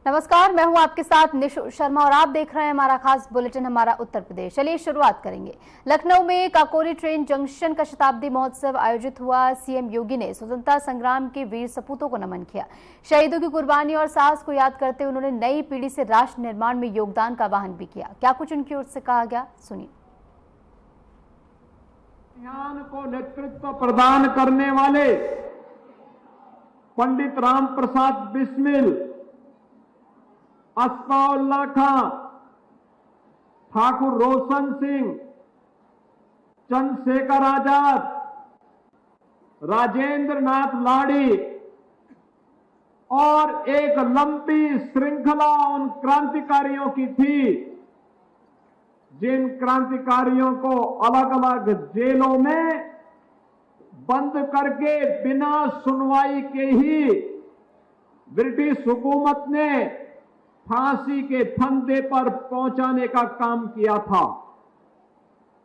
नमस्कार, मैं हूं आपके साथ निशु शर्मा और आप देख रहे हैं हमारा खास बुलेटिन हमारा उत्तर प्रदेश। चलिए शुरुआत करेंगे। लखनऊ में काकोरी ट्रेन जंक्शन का शताब्दी महोत्सव आयोजित हुआ। सीएम योगी ने स्वतंत्रता संग्राम के वीर सपूतों को नमन किया। शहीदों की कुर्बानी और साहस को याद करते हुए उन्होंने नई पीढ़ी से राष्ट्र निर्माण में योगदान का आह्वान भी किया। क्या कुछ उनकी ओर से कहा गया, सुनिए। अभियान को नेतृत्व प्रदान करने वाले पंडित राम प्रसाद बिस्मिल, असफाउल्लाह खां, ठाकुर रोशन सिंह, चंद्रशेखर आजाद, राजेंद्र नाथ लाड़ी और एक लंबी श्रृंखला उन क्रांतिकारियों की थी जिन क्रांतिकारियों को अलग अलग जेलों में बंद करके बिना सुनवाई के ही ब्रिटिश हुकूमत ने फांसी के फंदे पर पहुंचाने का काम किया था।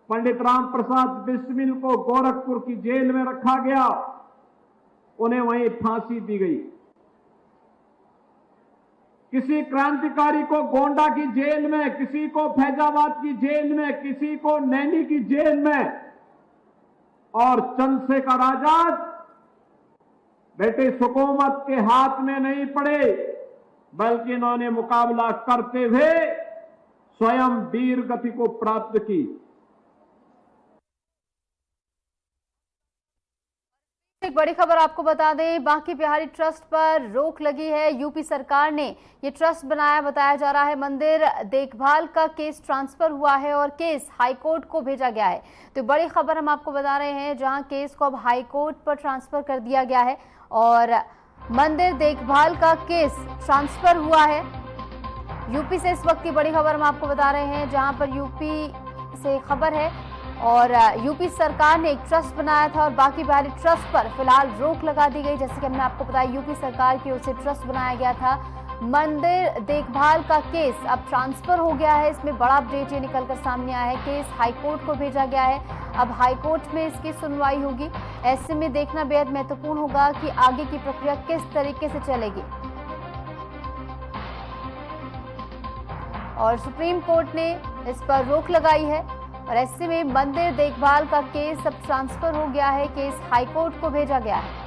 पंडित राम प्रसाद बिस्मिल को गोरखपुर की जेल में रखा गया, उन्हें वहीं फांसी दी गई। किसी क्रांतिकारी को गोंडा की जेल में, किसी को फैजाबाद की जेल में, किसी को नैनी की जेल में, और चंद्रशेखर आजाद ब्रिटिश हुकूमत के हाथ में नहीं पड़े, बल्कि इन्होंने मुकाबला करते हुए स्वयं वीर गति को प्राप्त की। एक बड़ी खबर आपको बता दें, बांके बिहारी ट्रस्ट पर रोक लगी है। यूपी सरकार ने ये ट्रस्ट बनाया, बताया जा रहा है। मंदिर देखभाल का केस ट्रांसफर हुआ है और केस हाईकोर्ट को भेजा गया है। तो बड़ी खबर हम आपको बता रहे हैं, जहां केस को अब हाईकोर्ट पर ट्रांसफर कर दिया गया है और मंदिर देखभाल का केस ट्रांसफर हुआ है। यूपी से इस वक्त की बड़ी खबर हम आपको बता रहे हैं, जहां पर यूपी से खबर है और यूपी सरकार ने एक ट्रस्ट बनाया था और बांके बिहारी ट्रस्ट पर फिलहाल रोक लगा दी गई। जैसे कि हमने आपको बताया, यूपी सरकार की ओर से ट्रस्ट बनाया गया था। मंदिर देखभाल का केस अब ट्रांसफर हो गया है। इसमें बड़ा अपडेट ये निकलकर सामने आया है। केस हाईकोर्ट को भेजा गया है, अब हाईकोर्ट में इसकी सुनवाई होगी। ऐसे में देखना बेहद महत्वपूर्ण होगा कि आगे की प्रक्रिया किस तरीके से चलेगी। और सुप्रीम कोर्ट ने इस पर रोक लगाई है और ऐसे में मंदिर देखभाल का केस अब ट्रांसफर हो गया है। केस हाईकोर्ट को भेजा गया है।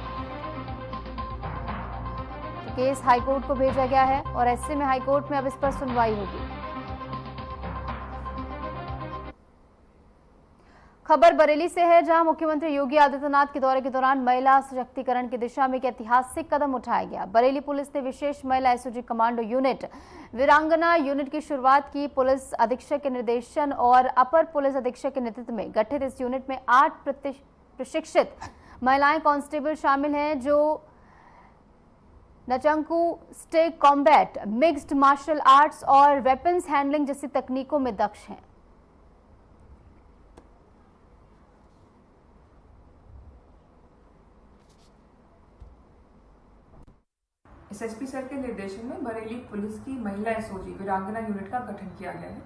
केस हाईकोर्ट को भेजा गया है और ऐसे में हाईकोर्ट में अब इस पर सुनवाई होगी। खबर बरेली से है, जहां मुख्यमंत्री योगी आदित्यनाथ के दौरे के दौरान महिला सशक्तिकरण की दिशा में एक ऐतिहासिक कदम उठाया गया। बरेली पुलिस ने विशेष महिला एसओजी कमांडो यूनिट वीरांगना यूनिट की शुरुआत की। पुलिस अधीक्षक के निर्देशन और अपर पुलिस अधीक्षक के नेतृत्व में गठित इस यूनिट में 8 प्रशिक्षित महिलाएं कांस्टेबल शामिल हैं, जो nunchaku, stick combat, mixed martial arts और वेपन्स हैंडलिंग जैसी तकनीकों में दक्ष हैं। एसएसपी सर के निर्देशन में बरेली पुलिस की महिला एसओजी वीरांगना यूनिट का गठन किया गया है।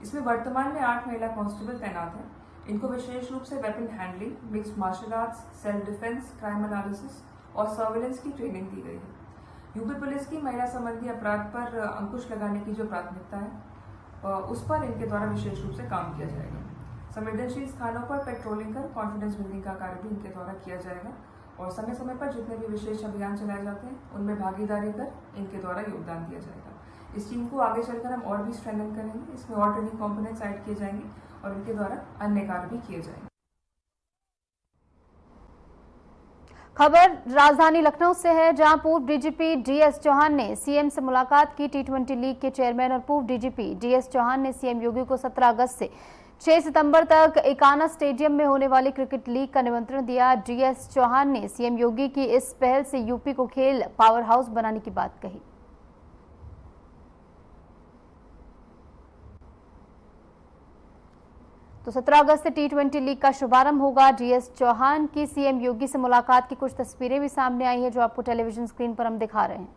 इसमें वर्तमान में 8 महिला कांस्टेबल तैनात हैं। इनको विशेष रूप से weapon handling, mixed martial arts, self defence, crime analysis और सर्विलेंस की ट्रेनिंग दी गई है। यूपी पुलिस की महिला संबंधी अपराध पर अंकुश लगाने की जो प्राथमिकता है, उस पर इनके द्वारा विशेष रूप से काम किया जाएगा। संवेदनशील स्थानों पर पेट्रोलिंग कर कॉन्फिडेंस बिल्डिंग का कार्य भी इनके द्वारा किया जाएगा और समय समय पर जितने भी विशेष अभियान चलाए जाते हैं, उनमें भागीदारी कर इनके द्वारा योगदान दिया जाएगा। इस टीम को आगे चलकर हम और भी स्ट्रेंथन करेंगे। इसमें और ट्रेनिंग कॉम्पोनेंट्स ऐड किए जाएंगे और इनके द्वारा अन्य कार्य भी किए जाएंगे। खबर राजधानी लखनऊ से है, जहां पूर्व डीजीपी डीएस चौहान ने सीएम से मुलाकात की। टी20 लीग के चेयरमैन और पूर्व डीजीपी डीएस चौहान ने सीएम योगी को 17 अगस्त से 6 सितंबर तक एकाना स्टेडियम में होने वाली क्रिकेट लीग का निमंत्रण दिया। डीएस चौहान ने सीएम योगी की इस पहल से यूपी को खेल पावर हाउस बनाने की बात कही। तो 17 अगस्त से टी20 लीग का शुभारंभ होगा। डीएस चौहान की सीएम योगी से मुलाकात की कुछ तस्वीरें भी सामने आई है, जो आपको टेलीविजन स्क्रीन पर हम दिखा रहे हैं।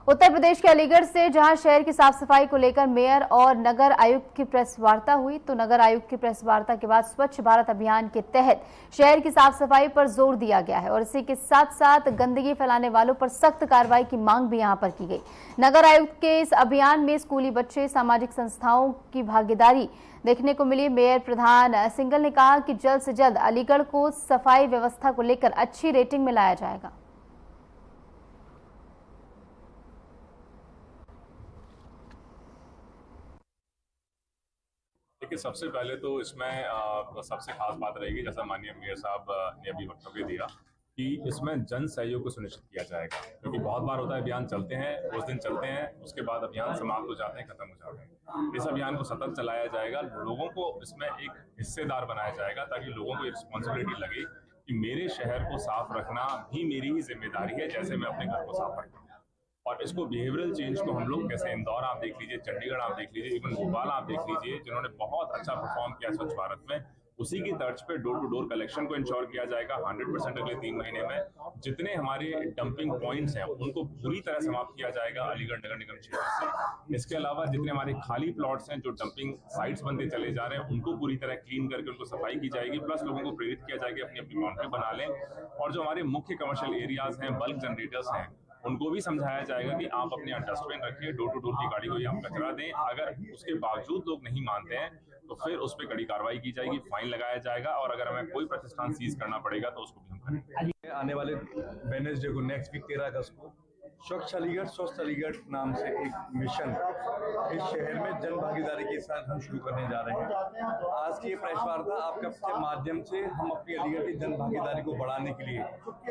उत्तर प्रदेश के अलीगढ़ से जहां शहर की साफ सफाई को लेकर मेयर और नगर आयुक्त की प्रेस वार्ता हुई, तो नगर आयुक्त की प्रेस वार्ता के बाद स्वच्छ भारत अभियान के तहत शहर की साफ सफाई पर जोर दिया गया है और इसी के साथ साथ गंदगी फैलाने वालों पर सख्त कार्रवाई की मांग भी यहां पर की गई। नगर आयुक्त के इस अभियान में स्कूली बच्चे, सामाजिक संस्थाओं की भागीदारी देखने को मिली। मेयर प्रधान सिंगल ने कहा कि जल्द से जल्द अलीगढ़ को सफाई व्यवस्था को लेकर अच्छी रेटिंग में लाया जाएगा। देखिए, सबसे पहले तो इसमें सबसे खास बात रहेगी, जैसा माननीय मेयर साहब ने अभी वक्तव्य दिया कि इसमें जन सहयोग को सुनिश्चित किया जाएगा, क्योंकि बहुत बार होता है अभियान चलते हैं, उस दिन चलते हैं, उसके बाद अभियान समाप्त हो जाते हैं, खत्म हो जाते हैं। इस अभियान को सतत चलाया जाएगा, लोगों को इसमें एक हिस्सेदार बनाया जाएगा ताकि लोगों को रिस्पॉन्सिबिलिटी लगे कि मेरे शहर को साफ रखना भी मेरी ही जिम्मेदारी है, जैसे मैं अपने घर को साफ रखता हूँ। और इसको बिहेवियरल चेंज को हम लोग, जैसे इंदौर आप देख लीजिए, चंडीगढ़ आप देख लीजिए, इवन भोपाल आप देख लीजिए, जिन्होंने बहुत अच्छा परफॉर्म किया स्वच्छ भारत में, उसी की तर्ज पे डोर टू डोर कलेक्शन को इंश्योर किया जाएगा 100% अगले 3 महीने में। जितने हमारे डंपिंग पॉइंट्स हैं उनको पूरी तरह समाप्त किया जाएगा अलीगढ़ नगर निगम क्षेत्र से। इसके अलावा जितने हमारे खाली प्लॉट्स हैं, जो डंपिंग साइट्स बनते चले जा रहे हैं, उनको पूरी तरह क्लीन करके उनको सफाई की जाएगी। प्लस लोगों को प्रेरित किया जाएगा अपनी अपनी बाउंड्री बना लें। और जो हमारे मुख्य कमर्शियल एरियाज हैं, बल्क जनरेटर्स हैं, उनको भी समझाया जाएगा कि आप अपने यहाँ डस्टबिन रखिए, डोर टू डोर की गाड़ी को ही आप कचरा दें। अगर उसके बावजूद लोग नहीं मानते हैं तो फिर उस पर कड़ी कार्रवाई की जाएगी, फाइन लगाया जाएगा और अगर हमें कोई प्रतिष्ठान सीज करना पड़ेगा तो उसको भी हम करेंगे। आने वाले वेडनेसडे को, नेक्स्ट वीक 13 अगस्त को स्वच्छ अलीगढ़ स्वस्थ अलीगढ़ नाम से एक मिशन इस शहर में जन भागीदारी के साथ हम शुरू करने जा रहे हैं। आज की ये प्रेस वार्ता आपके माध्यम से हम अपनी अलीगढ़ की जन भागीदारी को बढ़ाने के लिए,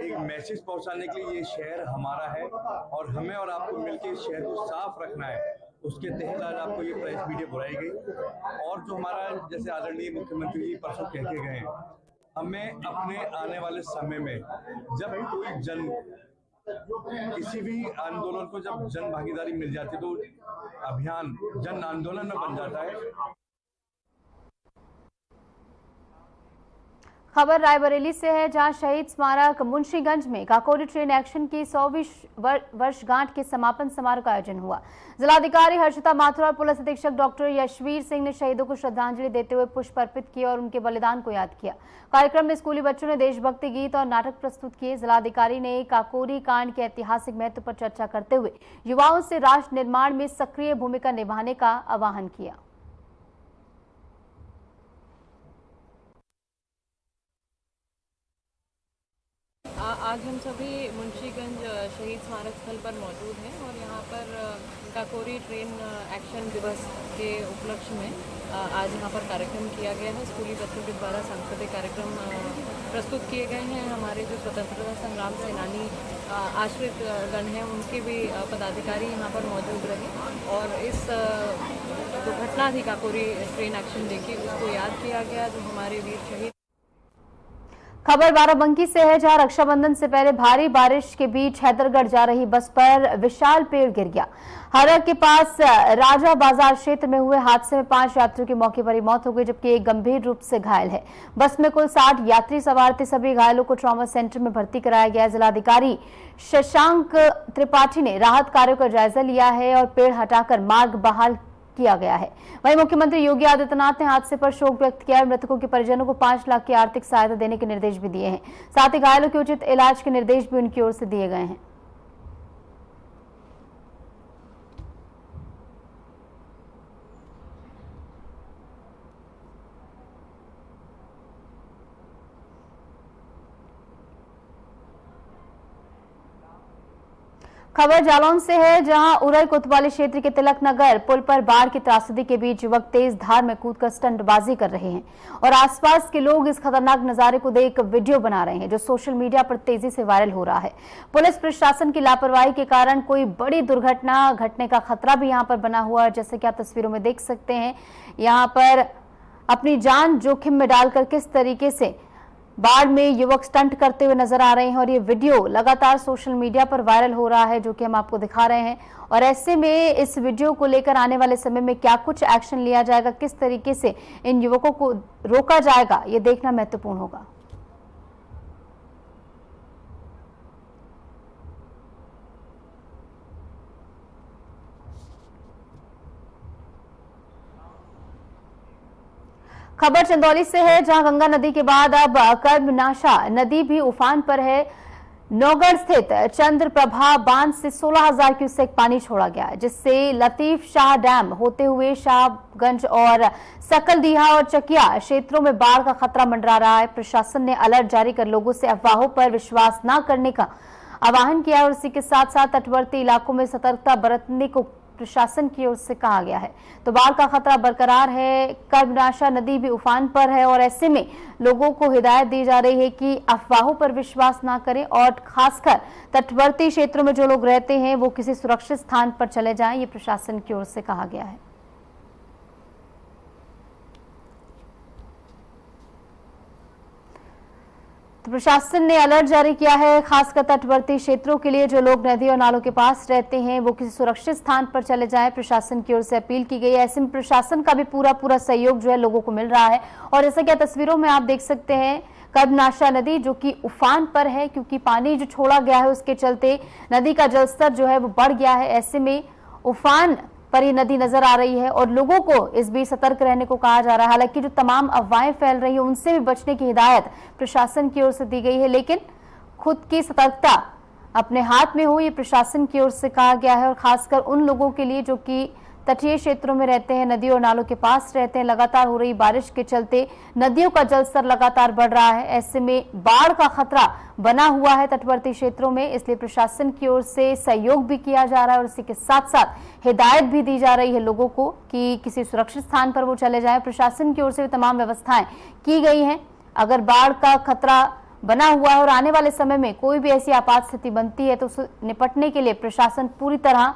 एक मैसेज पहुंचाने के लिए, ये शहर हमारा है और हमें और आपको मिलकर इस शहर को साफ रखना है, उसके तहत आज आपको ये प्रेस मीडिया बुलाई गई। और जो हमारा, जैसे आदरणीय मुख्यमंत्री जी परसों कह के गए, हमें अपने आने वाले समय में जब कोई किसी भी आंदोलन को जब जन भागीदारी मिल जाती है तो अभियान जन आंदोलन में बन जाता है। खबर रायबरेली से है, जहां शहीद स्मारक मुंशीगंज में काकोरी ट्रेन एक्शन की 100वीं वर्षगांठ के समापन समारोह का आयोजन हुआ। जिलाधिकारी हर्षिता माथुर और पुलिस अधीक्षक डॉक्टर यशवीर सिंह ने शहीदों को श्रद्धांजलि देते हुए पुष्प अर्पित किए और उनके बलिदान को याद किया। कार्यक्रम में स्कूली बच्चों ने देशभक्ति गीत और नाटक प्रस्तुत किए। जिलाधिकारी ने काकोरी कांड के ऐतिहासिक महत्व पर चर्चा करते हुए युवाओं से राष्ट्र निर्माण में सक्रिय भूमिका निभाने का आह्वान किया। आज हम सभी मुंशीगंज शहीद स्मारक स्थल पर मौजूद हैं और यहाँ पर काकोरी ट्रेन एक्शन दिवस के उपलक्ष्य में आज यहाँ पर कार्यक्रम किया गया है। स्कूली बच्चों के द्वारा सांस्कृतिक कार्यक्रम प्रस्तुत किए गए हैं। हमारे जो स्वतंत्रता संग्राम सेनानी आश्रित गण हैं, उनके भी पदाधिकारी यहाँ पर मौजूद रहे और इस जो घटना थी काकोरी ट्रेन एक्शन डे की, उसको याद किया गया, जो हमारे वीर शहीद। खबर बाराबंकी से है, जहां रक्षाबंधन से पहले भारी बारिश के बीच हैदरगढ़ जा रही बस पर विशाल पेड़ गिर गया। हरर के पास राजा बाजार क्षेत्र में हुए हादसे में 5 यात्रियों की मौके पर ही मौत हो गई, जबकि एक गंभीर रूप से घायल है। बस में कुल 60 यात्री सवार थे। सभी घायलों को ट्रॉमा सेंटर में भर्ती कराया गया है। जिलाधिकारी शशांक त्रिपाठी ने राहत कार्यों का जायजा लिया है और पेड़ हटाकर मार्ग बहाल किया गया है। वहीं मुख्यमंत्री योगी आदित्यनाथ ने हादसे पर शोक व्यक्त किया है। मृतकों के परिजनों को 5 लाख की आर्थिक सहायता देने के निर्देश भी दिए हैं। साथ ही घायलों के उचित इलाज के निर्देश भी उनकी ओर से दिए गए हैं। खबर जालौन से है, जहां उरई कोतवाली क्षेत्र के तिलक नगर पुल पर बाढ़ की त्रासदी के बीच युवक तेज धार में कूदकर स्टंटबाजी कर रहे हैं और आसपास के लोग इस खतरनाक नजारे को देख वीडियो बना रहे हैं, जो सोशल मीडिया पर तेजी से वायरल हो रहा है। पुलिस प्रशासन की लापरवाही के कारण कोई बड़ी दुर्घटना घटने का खतरा भी यहां पर बना हुआ है। जैसे कि आप तस्वीरों में देख सकते हैं, यहां पर अपनी जान जोखिम में डालकर किस तरीके से बाढ़ में युवक स्टंट करते हुए नजर आ रहे हैं और ये वीडियो लगातार सोशल मीडिया पर वायरल हो रहा है, जो कि हम आपको दिखा रहे हैं। और ऐसे में इस वीडियो को लेकर आने वाले समय में क्या कुछ एक्शन लिया जाएगा, किस तरीके से इन युवकों को रोका जाएगा, ये देखना महत्वपूर्ण होगा। खबर चंदौली से है, जहां गंगा नदी के बाद अब कर्मनाशा नदी भी उफान पर है। नौगढ़ स्थित चंद्रप्रभा बांध से 16,000 क्यूसेक पानी छोड़ा गया है, जिससे लतीफ शाह डैम होते हुए शाहगंज और सकलडीहा और चकिया क्षेत्रों में बाढ़ का खतरा मंडरा रहा है। प्रशासन ने अलर्ट जारी कर लोगों से अफवाहों पर विश्वास न करने का आह्वान किया और इसी के साथ साथ तटवर्ती इलाकों में सतर्कता बरतने को प्रशासन की ओर से कहा गया है। तो बाढ़ का खतरा बरकरार है, कर्मनाशा नदी भी उफान पर है और ऐसे में लोगों को हिदायत दी जा रही है कि अफवाहों पर विश्वास ना करें और खासकर तटवर्ती क्षेत्रों में जो लोग रहते हैं वो किसी सुरक्षित स्थान पर चले जाएं, ये प्रशासन की ओर से कहा गया है। तो प्रशासन ने अलर्ट जारी किया है, खासकर तटवर्ती क्षेत्रों के लिए। जो लोग नदी और नालों के पास रहते हैं वो किसी सुरक्षित स्थान पर चले जाएं, प्रशासन की ओर से अपील की गई है। ऐसे में प्रशासन का भी पूरा सहयोग जो है लोगों को मिल रहा है। और जैसा कि तस्वीरों में आप देख सकते हैं, कर्मनाशा नदी जो कि उफान पर है, क्योंकि पानी जो छोड़ा गया है उसके चलते नदी का जलस्तर जो है वो बढ़ गया है। ऐसे में उफान पर ये नदी नजर आ रही है और लोगों को इस बीच सतर्क रहने को कहा जा रहा है। हालांकि जो तमाम अफवाहें फैल रही है उनसे भी बचने की हिदायत प्रशासन की ओर से दी गई है, लेकिन खुद की सतर्कता अपने हाथ में हो, ये प्रशासन की ओर से कहा गया है। और खासकर उन लोगों के लिए जो कि तटीय क्षेत्रों में रहते हैं, नदियों और नालों के पास रहते हैं, लगातार हो रही बारिश के चलते नदियों का जलस्तर लगातार बढ़ रहा है। ऐसे में बाढ़ का खतरा बना हुआ है तटवर्ती क्षेत्रों में, इसलिए प्रशासन की ओर से सहयोग भी किया जा रहा है और इसी के साथ साथ हिदायत भी दी जा रही है लोगों को कि किसी सुरक्षित स्थान पर वो चले जाएं। प्रशासन की ओर से भी तमाम व्यवस्थाएं की गई हैं। अगर बाढ़ का खतरा बना हुआ है और आने वाले समय में कोई भी ऐसी आपात स्थिति बनती है तो उससे निपटने के लिए प्रशासन पूरी तरह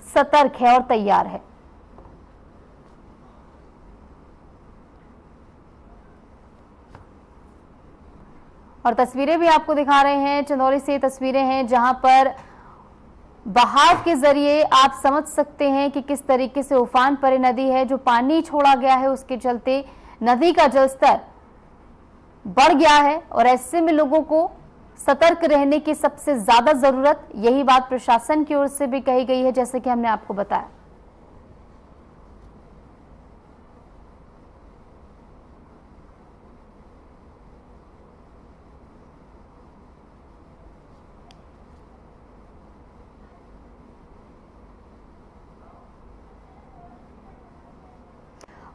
सतर्क है और तैयार है। और तस्वीरें भी आपको दिखा रहे हैं, चंदौली से तस्वीरें हैं जहां पर बहाव के जरिए आप समझ सकते हैं कि किस तरीके से उफान पर नदी है। जो पानी छोड़ा गया है उसके चलते नदी का जलस्तर बढ़ गया है और ऐसे में लोगों को सतर्क रहने की सबसे ज्यादा जरूरत, यही बात प्रशासन की ओर से भी कही गई है, जैसे कि हमने आपको बताया।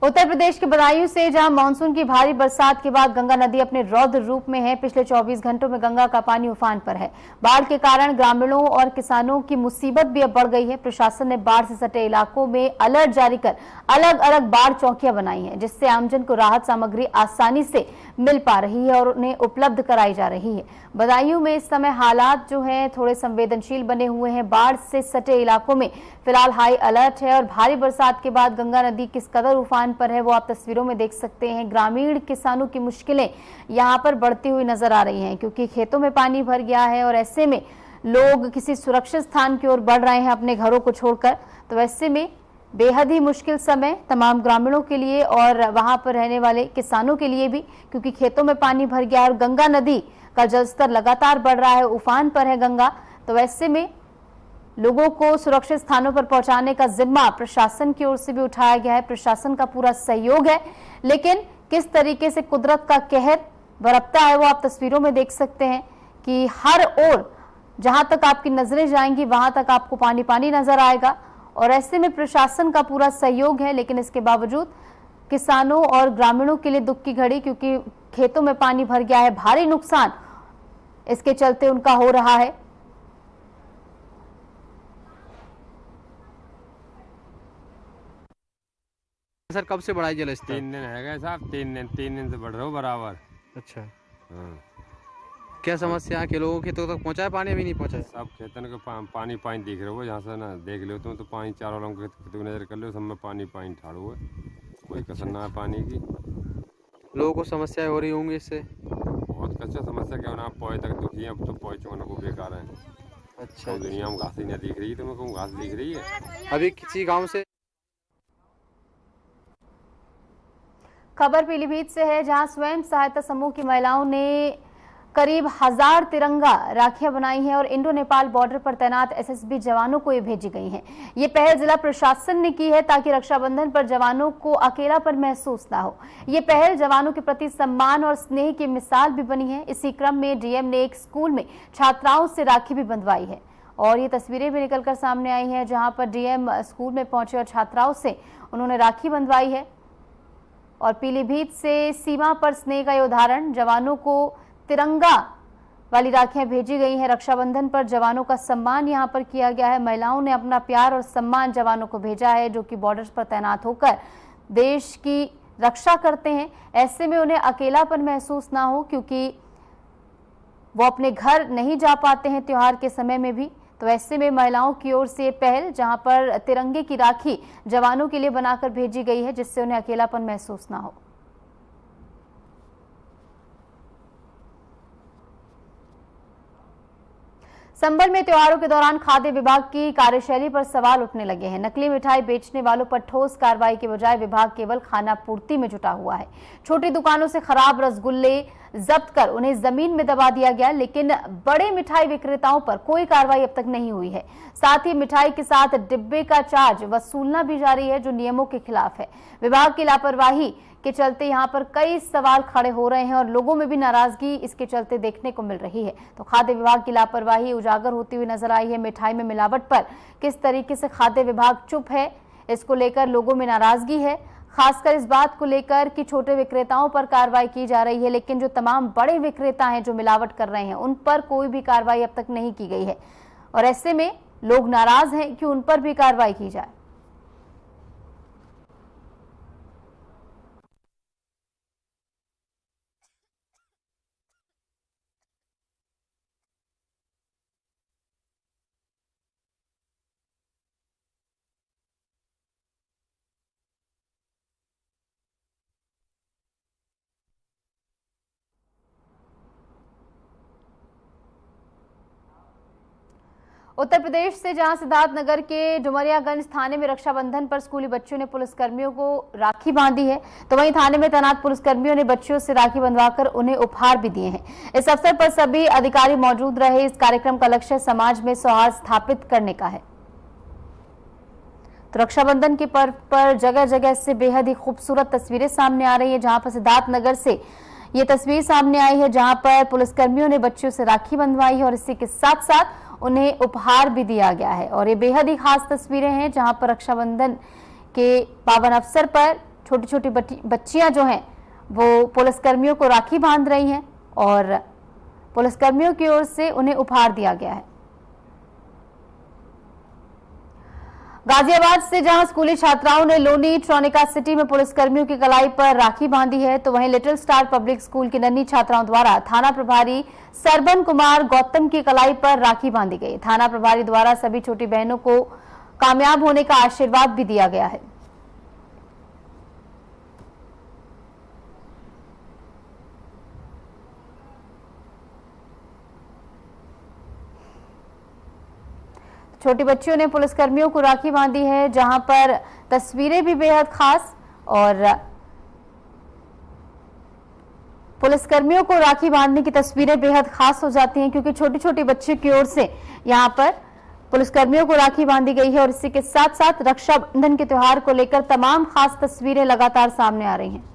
उत्तर प्रदेश के बदायूं से, जहां मानसून की भारी बरसात के बाद गंगा नदी अपने रौद्र रूप में है। पिछले 24 घंटों में गंगा का पानी उफान पर है। बाढ़ के कारण ग्रामीणों और किसानों की मुसीबत भी अब बढ़ गई है। प्रशासन ने बाढ़ से सटे इलाकों में अलर्ट जारी कर अलग अलग बाढ़ चौकियां बनाई हैं, जिससे आमजन को राहत सामग्री आसानी से मिल पा रही है और उन्हें उपलब्ध कराई जा रही है। बदायूं में इस समय हालात जो हैं थोड़े संवेदनशील बने हुए हैं। बाढ़ से सटे इलाकों में फिलहाल हाई अलर्ट है और भारी बरसात के बाद गंगा नदी किस कदर उफान पर है वो आप तस्वीरों में देख सकते हैं। ग्रामीण किसानों की मुश्किलें यहां पर बढ़ती हुई नजर आ रही हैं, क्योंकि खेतों में पानी भर गया है और ऐसे में लोग किसी सुरक्षित स्थान की ओर बढ़ रहे हैं अपने घरों को छोड़कर। तो ऐसे में बेहद ही मुश्किल समय तमाम ग्रामीणों के लिए और वहां पर रहने वाले किसानों के लिए भी, क्योंकि खेतों में पानी भर गया और गंगा नदी का जलस्तर लगातार बढ़ रहा है, उफान पर है गंगा। तो ऐसे में लोगों को सुरक्षित स्थानों पर पहुंचाने का जिम्मा प्रशासन की ओर से भी उठाया गया है। प्रशासन का पूरा सहयोग है, लेकिन किस तरीके से कुदरत का कहर बरपता है वो आप तस्वीरों में देख सकते हैं कि हर ओर जहां तक आपकी नजरें जाएंगी वहां तक आपको पानी पानी नजर आएगा। और ऐसे में प्रशासन का पूरा सहयोग है, लेकिन इसके बावजूद किसानों और ग्रामीणों के लिए दुख की घड़ी, क्योंकि खेतों में पानी भर गया है, भारी नुकसान इसके चलते उनका हो रहा है। सर कब से बढ़ाई जलस्तर? 3 दिन है साहब, 3 दिन से बढ़ रहा हो बराबर। अच्छा, हाँ। क्या समस्या के लोगों के खेतों तक पहुंचा है? पानी अभी नहीं पहुंचा है? सब खेतन के पानी दिख रहे हो, जहाँ से ना देख लो तुम तो पानी चारों लोगों के खेतों की नजर कर लो, सब में पानी ठाड़ हुआ है, कोई कसर ना है पानी की। लोगों को समस्याएं हो रही होंगी इससे? बहुत कच्चा समस्या क्या होना, पौधे तक दुखी है, अब तो पौधे चुगने को बेकार है। अच्छा, दुनिया में घास ही नहीं दिख रही, तुम्हें घास दिख रही है? अभी किसी गाँव से खबर पीलीभीत से है, जहां स्वयं सहायता समूह की महिलाओं ने करीब 1000 तिरंगा राखियां बनाई हैं और इंडो नेपाल बॉर्डर पर तैनात एसएसबी जवानों को ये भेजी गई हैं। ये पहल जिला प्रशासन ने की है ताकि रक्षाबंधन पर जवानों को अकेलापन महसूस ना हो। ये पहल जवानों के प्रति सम्मान और स्नेह की मिसाल भी बनी है। इसी क्रम में डीएम ने एक स्कूल में छात्राओं से राखी भी बंधवाई है और ये तस्वीरें भी निकलकर सामने आई हैं, जहां पर डीएम स्कूल में पहुंचे और छात्राओं से उन्होंने राखी बंधवाई है। और पीलीभीत से सीमा पर स्नेह का ये उदाहरण, जवानों को तिरंगा वाली राखियां भेजी गई हैं। रक्षाबंधन पर जवानों का सम्मान यहां पर किया गया है। महिलाओं ने अपना प्यार और सम्मान जवानों को भेजा है जो कि बॉर्डर पर तैनात होकर देश की रक्षा करते हैं। ऐसे में उन्हें अकेलापन महसूस ना हो, क्योंकि वो अपने घर नहीं जा पाते हैं त्योहार के समय में भी। तो ऐसे में महिलाओं की ओर से पहल, जहां पर तिरंगे की राखी जवानों के लिए बनाकर भेजी गई है, जिससे उन्हें अकेलापन महसूस ना हो। संभल में त्योहारों के दौरान खाद्य विभाग की कार्यशैली पर सवाल उठने लगे हैं। नकली मिठाई बेचने वालों पर ठोस कार्रवाई के बजाय विभाग केवल खाना पूर्ति में जुटा हुआ है। छोटी दुकानों से खराब रसगुल्ले जब्त कर उन्हें जमीन में दबा दिया गया, लेकिन बड़े मिठाई विक्रेताओं पर कोई कार्रवाई अब तक नहीं हुई है। साथ ही मिठाई के साथ डिब्बे का चार्ज वसूलना भी जारी है, जो नियमों के खिलाफ है। विभाग की लापरवाही के चलते यहां पर कई सवाल खड़े हो रहे हैं और लोगों में भी नाराजगी इसके चलते देखने को मिल रही है। तो खाद्य विभाग की लापरवाही उजागर होती हुई नजर आई है। मिठाई में मिलावट पर किस तरीके से खाद्य विभाग चुप है, इसको लेकर लोगों में नाराजगी है। खासकर इस बात को लेकर कि छोटे विक्रेताओं पर कार्रवाई की जा रही है, लेकिन जो तमाम बड़े विक्रेता हैं जो मिलावट कर रहे हैं, उन पर कोई भी कार्रवाई अब तक नहीं की गई है और ऐसे में लोग नाराज हैं कि उन पर भी कार्रवाई की जाए। उत्तर प्रदेश से, जहां सिद्धार्थनगर के डुमरियागंज थाने में रक्षाबंधन पर स्कूली बच्चों ने पुलिसकर्मियों को राखी बांधी है, तो वहीं थाने में तैनात पुलिसकर्मियों ने बच्चियों से राखी बंधवाकर उन्हें उपहार भी दिए हैं। इस अवसर पर सभी अधिकारी मौजूद रहे। इस कार्यक्रम का लक्ष्य समाज में सौहार्द स्थापित करने का है। तो रक्षाबंधन के पर्व पर जगह जगह से बेहद ही खूबसूरत तस्वीरें सामने आ रही है, जहां पर सिद्धार्थनगर से ये तस्वीर सामने आई है, जहां पर पुलिसकर्मियों ने बच्चियों से राखी बंधवाई है और इसी के साथ साथ उन्हें उपहार भी दिया गया है। और ये बेहद ही खास तस्वीरें हैं, जहां पर रक्षाबंधन के पावन अवसर पर छोटी छोटी बच्चियां जो हैं वो पुलिसकर्मियों को राखी बांध रही हैं और पुलिसकर्मियों की ओर से उन्हें उपहार दिया गया है। गाजियाबाद से, जहां स्कूली छात्राओं ने लोनी ट्रॉनिका सिटी में पुलिसकर्मियों की कलाई पर राखी बांधी है, तो वहीं लिटिल स्टार पब्लिक स्कूल की नन्ही छात्राओं द्वारा थाना प्रभारी सरबन कुमार गौतम की कलाई पर राखी बांधी गई। थाना प्रभारी द्वारा सभी छोटी बहनों को कामयाब होने का आशीर्वाद भी दिया गया है। छोटी बच्चियों ने पुलिसकर्मियों को राखी बांधी है, जहां पर तस्वीरें भी बेहद खास और पुलिसकर्मियों को राखी बांधने की तस्वीरें बेहद खास हो जाती हैं, क्योंकि छोटी छोटी बच्चियों की ओर से यहां पर पुलिसकर्मियों को राखी बांधी गई है और इसी के साथ साथ रक्षाबंधन के त्योहार को लेकर तमाम खास तस्वीरें लगातार सामने आ रही हैं।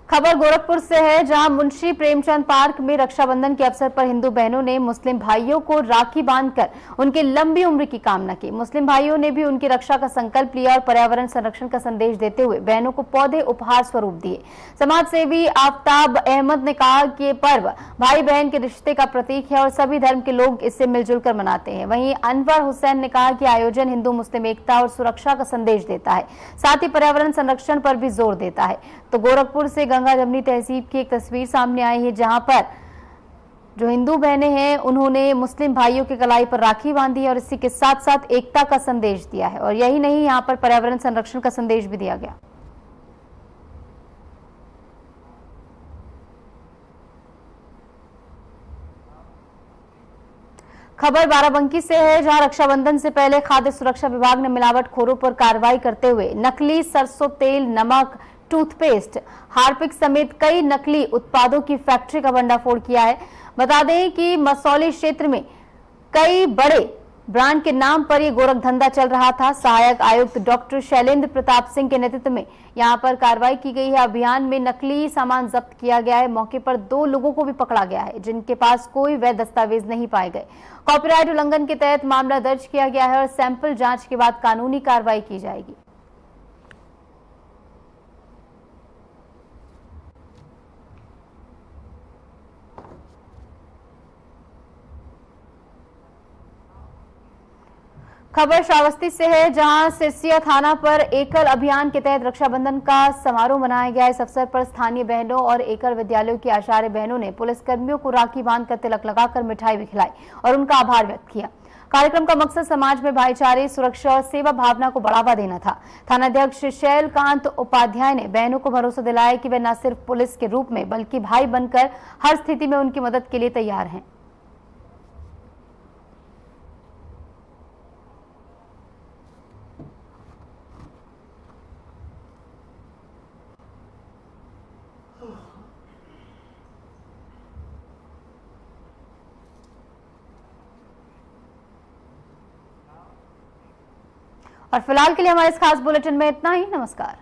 खबर गोरखपुर से है, जहां मुंशी प्रेमचंद पार्क में रक्षाबंधन के अवसर पर हिंदू बहनों ने मुस्लिम भाइयों को राखी बांधकर उनकी लंबी उम्र की कामना की। मुस्लिम भाइयों ने भी उनकी रक्षा का संकल्प लिया और पर्यावरण संरक्षण का संदेश देते हुए बहनों को पौधे उपहार स्वरूप दिए। समाज सेवी आफ्ताब अहमद ने कहा कि ये पर्व भाई बहन के रिश्ते का प्रतीक है और सभी धर्म के लोग इसे मिलजुल कर मनाते हैं। वहीं अनवर हुसैन ने कहा कि आयोजन हिंदू मुस्लिम एकता और सुरक्षा का संदेश देता है, साथ ही पर्यावरण संरक्षण पर भी जोर देता है। तो गोरखपुर से गंगा जमनी तहसीब की एक तस्वीर सामने आई है, जहां पर जो हिंदू बहनें हैं उन्होंने मुस्लिम भाइयों की कलाई पर राखी बांधी है और इसी के साथ साथ एकता का संदेश दिया है। और यही नहीं, यहां पर पर्यावरण संरक्षण का संदेश भी दिया गया। खबर बाराबंकी से है, जहां रक्षाबंधन से पहले खाद्य सुरक्षा विभाग ने मिलावटखोरों पर कार्रवाई करते हुए नकली सरसों तेल, नमक, टूथपेस्ट, हार्पिक समेत कई नकली उत्पादों की फैक्ट्री का भंडाफोड़ किया है। बता दें कि मसौली क्षेत्र में कई बड़े ब्रांड के नाम पर यह गोरख धंधा चल रहा था। सहायक आयुक्त डॉक्टर शैलेंद्र प्रताप सिंह के नेतृत्व में यहां पर कार्रवाई की गई है। अभियान में नकली सामान जब्त किया गया है। मौके पर 2 लोगों को भी पकड़ा गया है, जिनके पास कोई वैध दस्तावेज नहीं पाए गए। कॉपीराइट उल्लंघन के तहत मामला दर्ज किया गया है और सैंपल जांच के बाद कानूनी कार्रवाई की जाएगी। खबर श्रावस्ती से है, जहां सिरसिया थाना पर एकल अभियान के तहत रक्षाबंधन का समारोह मनाया गया। इस अवसर पर स्थानीय बहनों और एकल विद्यालयों की आचार्य बहनों ने पुलिसकर्मियों को राखी बांधकर तिलक लगाकर मिठाई भी खिलाई और उनका आभार व्यक्त किया। कार्यक्रम का मकसद समाज में भाईचारे, सुरक्षा और सेवा भावना को बढ़ावा देना था। थानाध्यक्ष शैलकांत उपाध्याय ने बहनों को भरोसा दिलाया कि वे न सिर्फ पुलिस के रूप में बल्कि भाई बनकर हर स्थिति में उनकी मदद के लिए तैयार हैं। और फिलहाल के लिए हमारे इस खास बुलेटिन में इतना ही। नमस्कार।